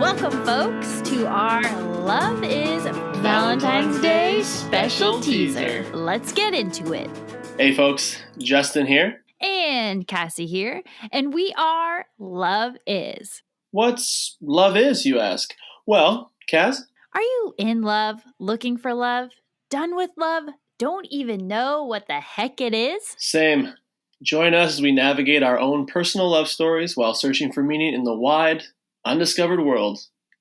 Welcome, folks, to our Love is Valentine's Day special teaser. Let's get into it. Hey, folks, Justin here. And Cassie here, and we are Love Is. What's love is, you ask? Well, Cass? Are you in love, looking for love, done with love, don't even know what the heck it is? Same. Join us as we navigate our own personal love stories while searching for meaning in the wide, undiscovered world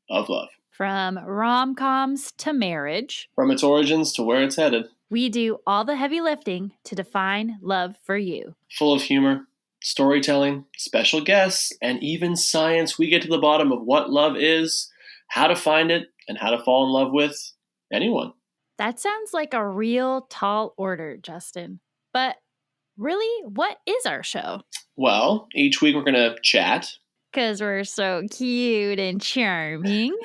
of love. From rom-coms to marriage, from its origins to where it's headed, we do all the heavy lifting to define love for you. Full of humor, storytelling, special guests, and even science, we get to the bottom of what love is, how to find it, and how to fall in love with anyone. That sounds like a real tall order, Justin. But really, what is our show? Well, each week we're going to chat. Because we're so cute and charming.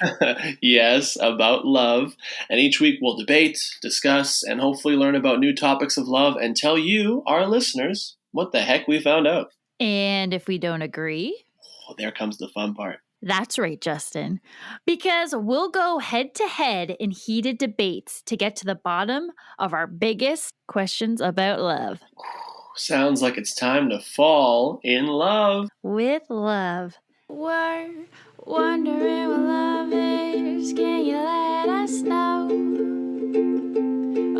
Yes, about love. And each week we'll debate, discuss, and hopefully learn about new topics of love and tell you, our listeners, what the heck we found out. And if we don't agree? Oh, there comes the fun part. That's right, Justin. Because we'll go head to head in heated debates to get to the bottom of our biggest questions about love. Sounds like it's time to fall in love. With love. We're wondering what love is. Can you let us know?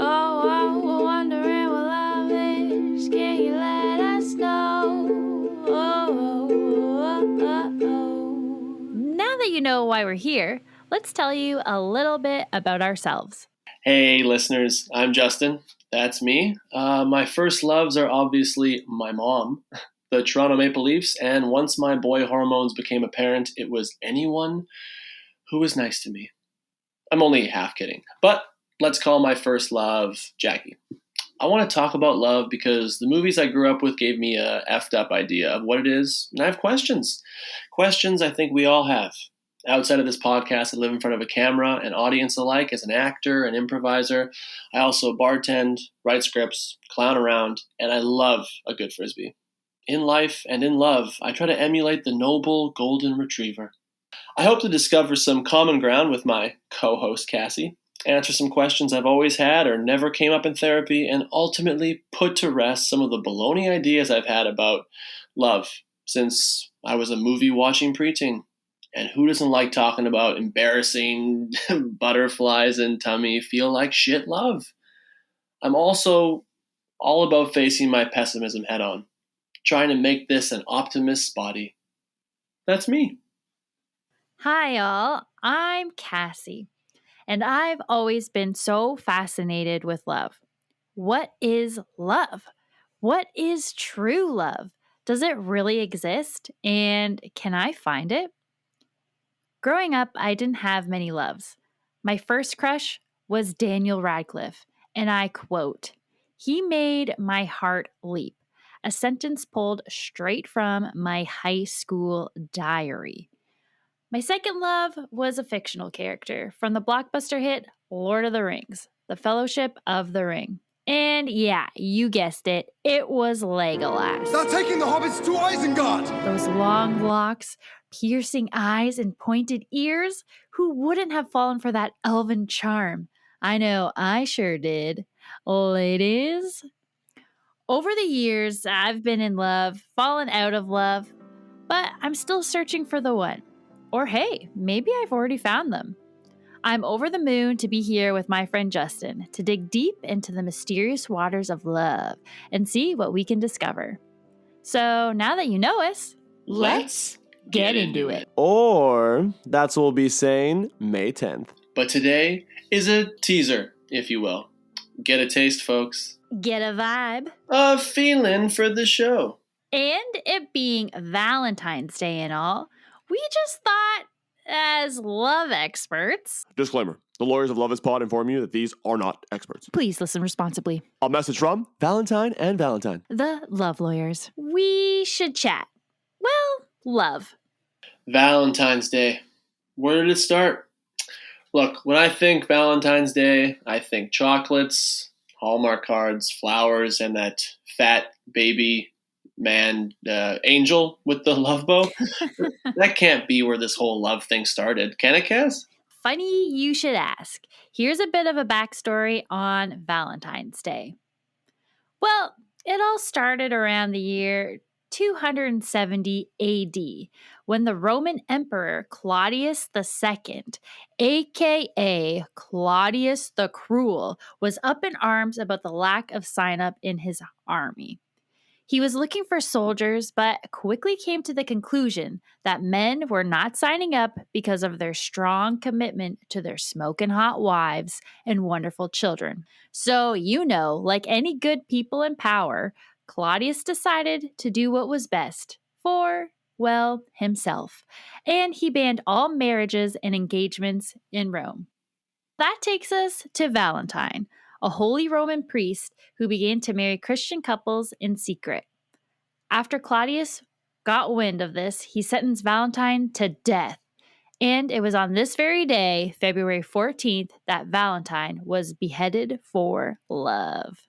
Oh, we're wondering what love is. Can you let us know? Now that you know why we're here, let's tell you a little bit about ourselves. Hey, listeners, I'm Justin. That's me. My first loves are obviously my mom, the Toronto Maple Leafs, and once my boy hormones became apparent, it was anyone who was nice to me. I'm only half kidding, but let's call my first love Jackie. I want to talk about love because the movies I grew up with gave me a effed up idea of what it is, and I have questions. Questions I think we all have. Outside of this podcast, I live in front of a camera and audience alike as an actor, an improviser. I also bartend, write scripts, clown around, and I love a good frisbee. In life and in love, I try to emulate the noble golden retriever. I hope to discover some common ground with my co-host Cassie, answer some questions I've always had or never came up in therapy, and ultimately put to rest some of the baloney ideas I've had about love since I was a movie-watching preteen. And who doesn't like talking about embarrassing butterflies and tummy feel like shit love? I'm also all about facing my pessimism head on, trying to make this an optimist's body. That's me. Hi, all. I'm Cassie, and I've always been so fascinated with love. What is love? What is true love? Does it really exist? And can I find it? Growing up, I didn't have many loves. My first crush was Daniel Radcliffe, and I quote, "He made my heart leap," a sentence pulled straight from my high school diary. My second love was a fictional character from the blockbuster hit Lord of the Rings, The Fellowship of the Ring. And yeah, you guessed it, it was Legolas. They're taking the hobbits to Isengard! Those long locks, piercing eyes, and pointed ears, who wouldn't have fallen for that elven charm? I know I sure did. Ladies? Over the years, I've been in love, fallen out of love, but I'm still searching for the one. Or hey, maybe I've already found them. I'm over the moon to be here with my friend Justin to dig deep into the mysterious waters of love and see what we can discover. So now that you know us, let's get into it. Or, that's what we'll be saying May 10th. But today is a teaser, if you will. Get a taste, folks. Get a vibe. A feeling for the show. And it being Valentine's Day and all, we just thought, as love experts... Disclaimer. The lawyers of Love Is Pod inform you that these are not experts. Please listen responsibly. A message from Valentine and Valentine. The love lawyers. We should chat. Well, love. Valentine's Day. Where did it start? Look, when I think Valentine's Day, I think chocolates, Hallmark cards, flowers, and that fat baby man angel with the love bow. That can't be where this whole love thing started. Can it, Cass? Funny you should ask. Here's a bit of a backstory on Valentine's Day. Well, it all started around the year 270 AD when the Roman Emperor Claudius II, aka Claudius the Cruel, was up in arms about the lack of sign up in his army. He was looking for soldiers, but quickly came to the conclusion that men were not signing up because of their strong commitment to their smoking hot wives and wonderful children. So, like any good people in power, Claudius decided to do what was best for, well, himself. And he banned all marriages and engagements in Rome. That takes us to Valentine, a holy Roman priest who began to marry Christian couples in secret. After Claudius got wind of this, he sentenced Valentine to death. And it was on this very day, February 14th, that Valentine was beheaded for love.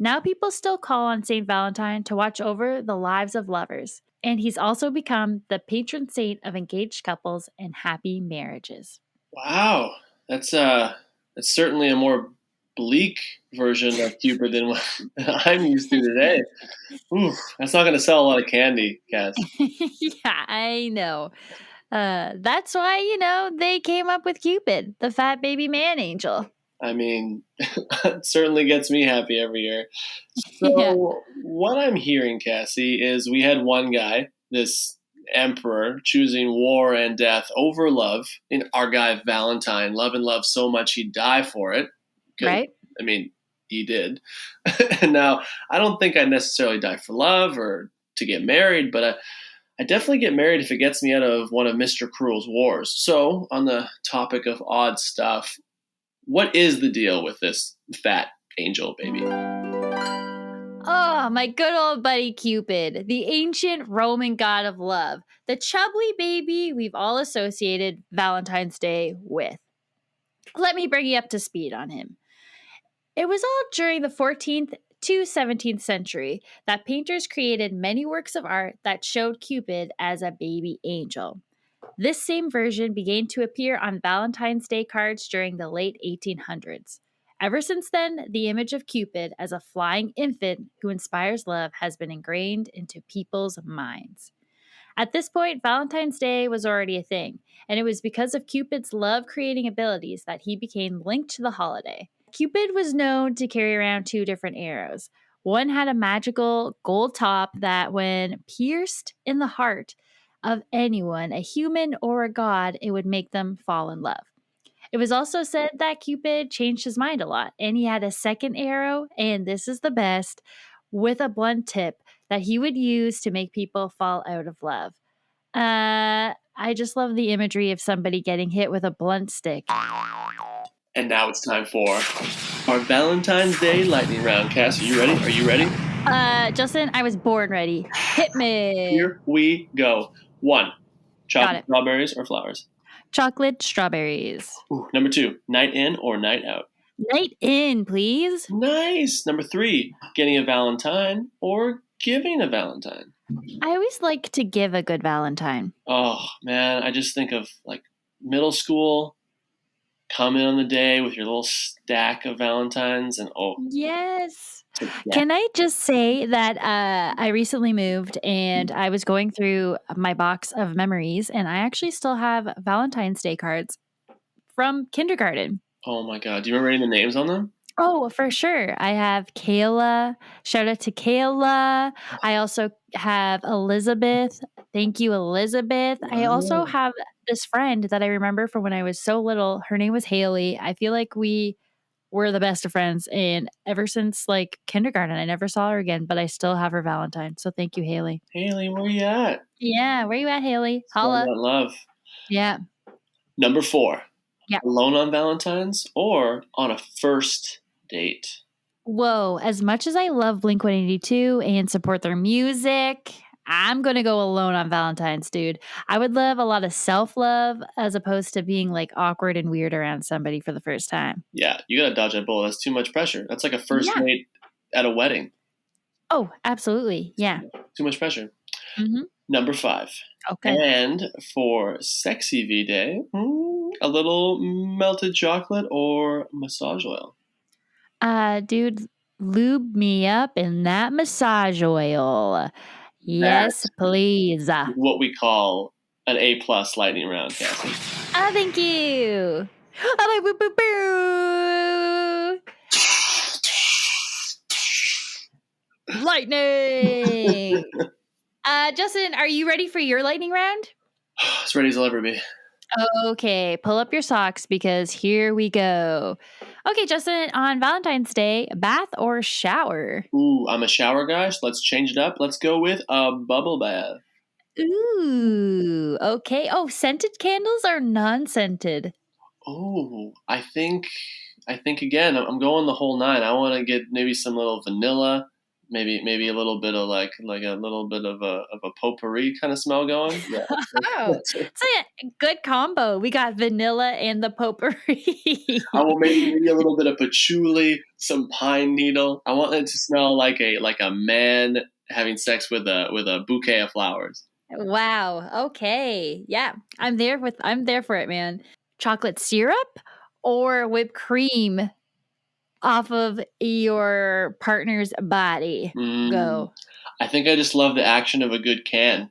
Now people still call on St. Valentine to watch over the lives of lovers, and he's also become the patron saint of engaged couples and happy marriages. Wow, that's certainly a more bleak version of Cupid than what I'm used to today. Ooh, that's not going to sell a lot of candy, Cass. Yeah, I know. That's why, they came up with Cupid, the fat baby man angel. I mean, it certainly gets me happy every year. Yeah. So, what I'm hearing, Cassie, is we had one guy, this emperor, choosing war and death over love. In our guy Valentine, love and love so much he'd die for it. 'Cause, Right? I mean, he did. And now, I don't think I'd necessarily die for love or to get married, but I definitely get married if it gets me out of one of Mr. Cruel's wars. So, on the topic of odd stuff, what is the deal with this fat angel baby? Oh, my good old buddy Cupid, the ancient Roman god of love, the chubbly baby we've all associated Valentine's Day with. Let me bring you up to speed on him. It was all during the 14th to 17th century that painters created many works of art that showed Cupid as a baby angel. This same version began to appear on Valentine's Day cards during the late 1800s. Ever since then, the image of Cupid as a flying infant who inspires love has been ingrained into people's minds. At this point, Valentine's Day was already a thing, and it was because of Cupid's love creating abilities that he became linked to the holiday. Cupid was known to carry around two different arrows. One had a magical gold top that, when pierced in the heart of anyone, a human or a god, it would make them fall in love. It was also said that Cupid changed his mind a lot, and he had a second arrow, and this is the best, with a blunt tip that he would use to make people fall out of love. I just love the imagery of somebody getting hit with a blunt stick. And now it's time for our Valentine's Day lightning round. Cass, are you ready? Are you ready? Justin, I was born ready. Hit me. Here we go. 1, Got chocolate it. strawberries or flowers? Chocolate strawberries. Ooh. Number 2, night in or night out? Night in, please. Nice. Number 3, getting a Valentine or giving a Valentine? I always like to give a good Valentine. Oh, man, I just think of like middle school, come in on the day with your little stack of Valentines and Yes. yeah. Can I just say that I recently moved and I was going through my box of memories, and I actually still have Valentine's Day cards from kindergarten. Oh my God. Do you remember any of the names on them? Oh, for sure. I have Kayla. Shout out to Kayla. I also have Elizabeth. Thank you, Elizabeth. I also have this friend that I remember from when I was so little. Her name was Haley. I feel like we were the best of friends, and ever since like kindergarten, I never saw her again, but I still have her Valentine. So thank you, Haley. Haley, where you at? Yeah, where you at, Haley? Spread Holla. that love. Yeah. Number 4. Yeah. Alone on Valentine's or on a first date? Whoa, as much as I love Blink-182 and support their music, I'm going to go alone on Valentine's, dude. I would love a lot of self-love as opposed to being like awkward and weird around somebody for the first time. Yeah, you gotta dodge that bullet. That's too much pressure. That's like a first Yeah. date at a wedding. Oh, absolutely. Yeah. Too much pressure. Mm-hmm. Number 5. Okay. And for sexy V-Day, a little melted chocolate or massage oil. Dude, lube me up in that massage oil. Yes, That's please. what we call an A+ lightning round, Cassie. Thank you. Boo, boo, boo. Lightning. Justin, are you ready for your lightning round? As ready as I'll ever be. Okay, pull up your socks because here we go. Okay, Justin, on Valentine's Day, bath or shower? Ooh, I'm a shower guy, so let's change it up. Let's go with a bubble bath. Ooh, okay. Oh, scented candles or non-scented? Oh, I think again, I'm going the whole 9. I want to get maybe some little vanilla, maybe a little bit of like a little bit of a potpourri kind of smell going. Yeah, Oh, it's a good combo. We got vanilla and the potpourri. I want maybe a little bit of patchouli, some pine needle. I want it to smell like a man having sex with a bouquet of flowers. Wow. Okay. Yeah. I'm there for it, man. Chocolate syrup or whipped cream off of your partner's body. Mm, Go. I think I just love the action of a good can.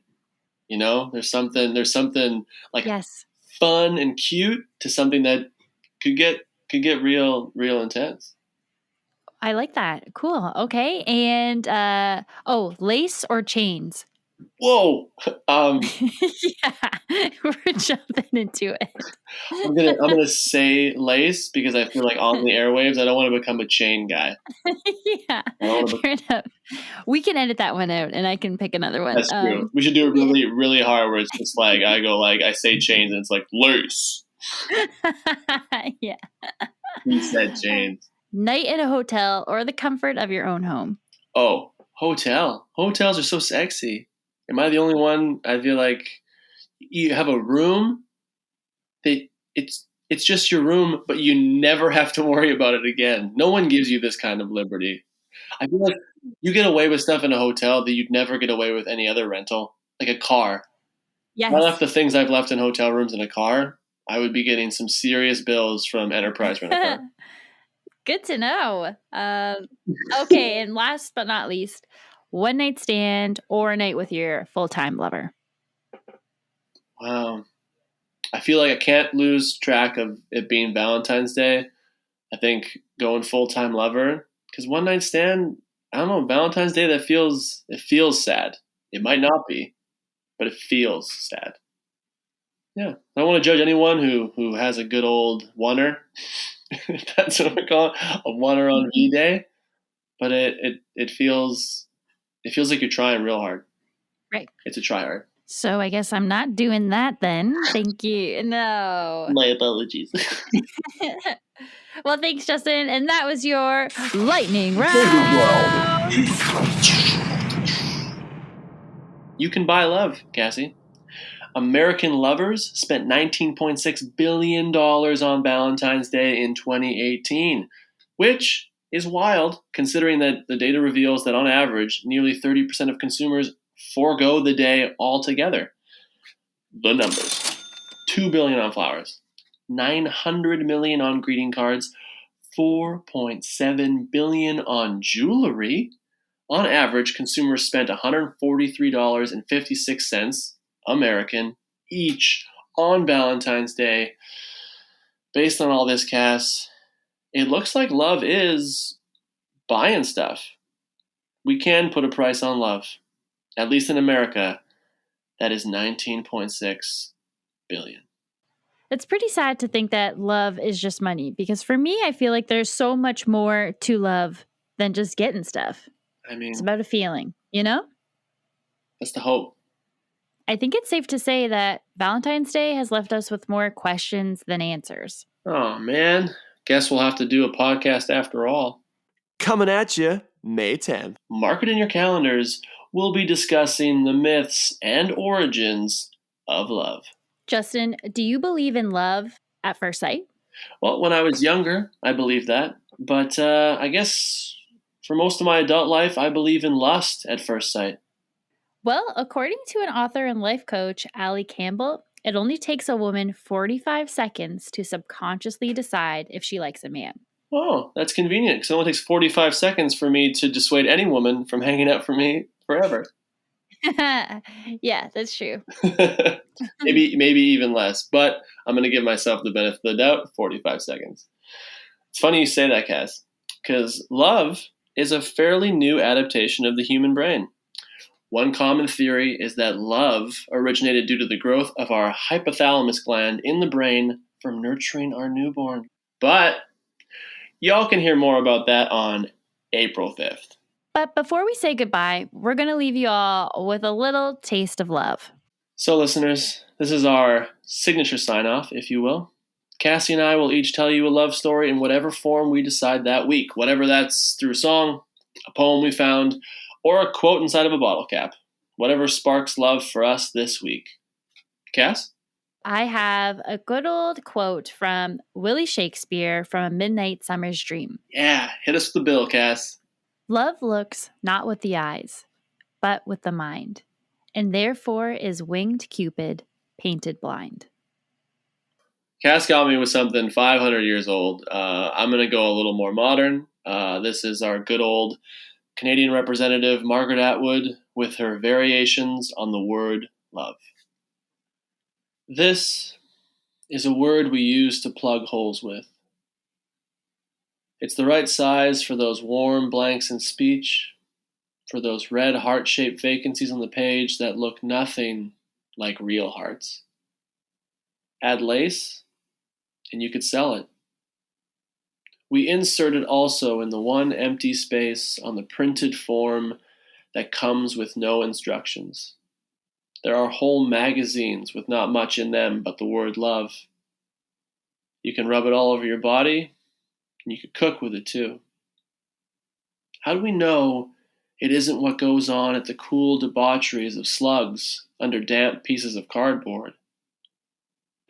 You know, there's something like Yes. fun and cute to something that could get real intense. I like that. Cool. Okay. And lace or chains? Whoa, Yeah. We're jumping into it. I'm gonna say lace because I feel like on the airwaves I don't want to become a chain guy. Yeah. I don't want to. Fair enough. We can edit that one out and I can pick another one. That's true. We should do it Yeah. really hard where it's just like I say chains and it's like lace. Yeah. He said chains. Night in a hotel or the comfort of your own home. Oh, hotel. Hotels are so sexy. Am I the only one? I feel like you have a room. It's just your room, but you never have to worry about it again. No one gives you this kind of liberty. I feel like you get away with stuff in a hotel that you'd never get away with any other rental, like a car. If I left Yes. the things I've left in hotel rooms in a car, I would be getting some serious bills from Enterprise Rent a Car. Good to know. Okay, and last but not least, one night stand or a night with your full time lover. Wow. I feel like I can't lose track of it being Valentine's Day. I think going full time lover because one night stand. I don't know Valentine's Day. It feels sad. It might not be, but it feels sad. Yeah, I don't want to judge anyone who has a good old oneer. That's what we call it, a oneer on V Day. But it feels like you're trying real hard. Right. It's a try hard. So I guess I'm not doing that then. Thank you. No. My apologies. Well, thanks, Justin. And that was your lightning round. You can buy love, Cassie. American lovers spent $19.6 billion on Valentine's Day in 2018, which is wild considering that the data reveals that on average, nearly 30% of consumers forego the day altogether. The numbers. $2 billion on flowers, $900 million on greeting cards, $4.7 billion on jewelry. On average, consumers spent $143.56 American each on Valentine's Day. Based on all this, Cass, it looks like love is buying stuff. We can put a price on love. At least in America, that is 19.6 billion. It's pretty sad to think that love is just money because for me, I feel like there's so much more to love than just getting stuff. I mean, It's about a feeling, you know? that's the hope. I think it's safe to say that Valentine's Day has left us with more questions than answers. Oh, man. Guess we'll have to do a podcast after all. Coming at you May 10th. Mark it in your calendars. We'll be discussing the myths and origins of love. Justin, do you believe in love at first sight? Well, when I was younger, I believed that. But I guess for most of my adult life, I believe in lust at first sight. Well, according to an author and life coach, Allie Campbell, it only takes a woman 45 seconds to subconsciously decide if she likes a man. Oh, that's convenient because it only takes 45 seconds for me to dissuade any woman from hanging out for me forever. Yeah, that's true. maybe even less, but I'm going to give myself the benefit of the doubt, 45 seconds. It's funny you say that, Cass, because love is a fairly new adaptation of the human brain. One common theory is that love originated due to the growth of our hypothalamus gland in the brain from nurturing our newborn. But y'all can hear more about that on April 5th. But before we say goodbye, we're going to leave you all with a little taste of love. So, listeners, this is our signature sign-off, if you will. Cassie and I will each tell you a love story in whatever form we decide that week, whatever that's through a song, a poem we found, or a quote inside of a bottle cap. Whatever sparks love for us this week. Cass? I have a good old quote from Willie Shakespeare from A Midnight Summer's Dream. Yeah, hit us with the bill, Cass. Love looks not with the eyes, but with the mind, and therefore is winged Cupid painted blind. Cass got me with something 500 years old. I'm going to go a little more modern. This is our good old Canadian representative, Margaret Atwood, with her variations on the word love. This is a word we use to plug holes with. It's the right size for those warm blanks in speech, for those red heart-shaped vacancies on the page that look nothing like real hearts. Add lace, and you could sell it. We insert it also in the one empty space on the printed form that comes with no instructions. There are whole magazines with not much in them but the word love. You can rub it all over your body, and you could cook with it too. How do we know it isn't what goes on at the cool debaucheries of slugs under damp pieces of cardboard?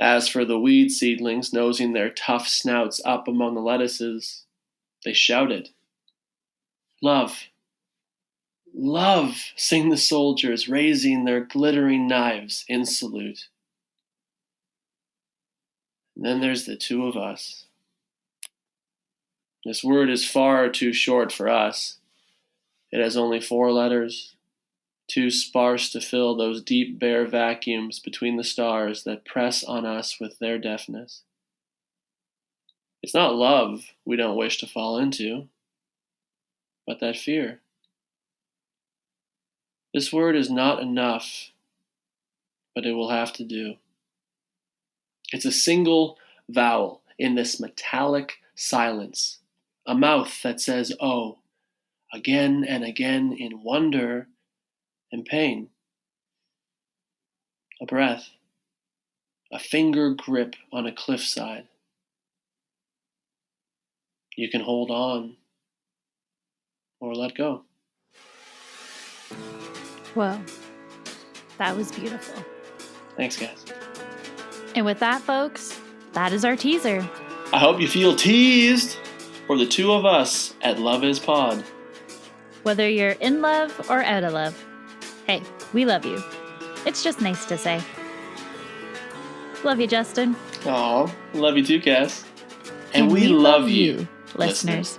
As for the weed seedlings nosing their tough snouts up among the lettuces, they shouted. Love, love, sing the soldiers, raising their glittering knives in salute. And then there's the two of us. This word is far too short for us. It has only 4 letters, too sparse to fill those deep bare vacuums between the stars that press on us with their deafness. It's not love we don't wish to fall into, but that fear. This word is not enough, but it will have to do. It's a single vowel in this metallic silence, a mouth that says oh, again and again in wonder and pain. A breath, a finger grip on a cliffside. You can hold on or let go. Whoa, that was beautiful. Thanks, guys. And with that, folks, that is our teaser. I hope you feel teased for the two of us at Love Is Pod. Whether you're in love or out of love, hey, we love you. It's just nice to say. Love you, Justin. Aw, love you too, Cass. And we love you, listeners.